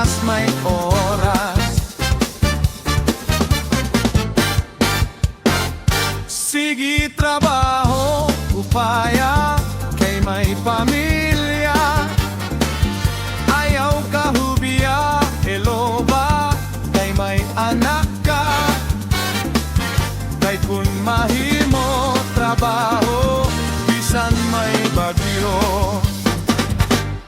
oras may oras. Sige trabaho, upaya, kay may pamilya. Ayaw ka hubiya, hello ba, kay may anak ka. Kay kun mahimo trabaho, bisan may bagyo.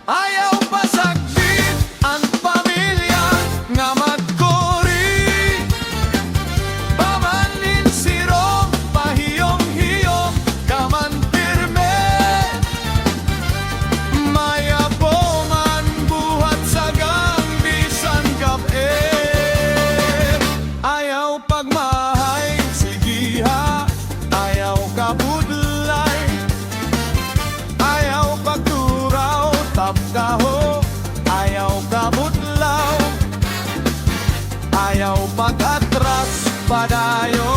Ayaw pasaglit ang pamilya nga magkuri. Pamanin sirong, pahiyong-hiyong, kaman pirme. Mayapo man buhat sagang, bisan gabi. Ayaw pagmahay, sige ha, ayaw kabudlay. Ayaw pagturaw, tapkaho, ayaw kabutlaw. Ayaw pag-atras, padayon.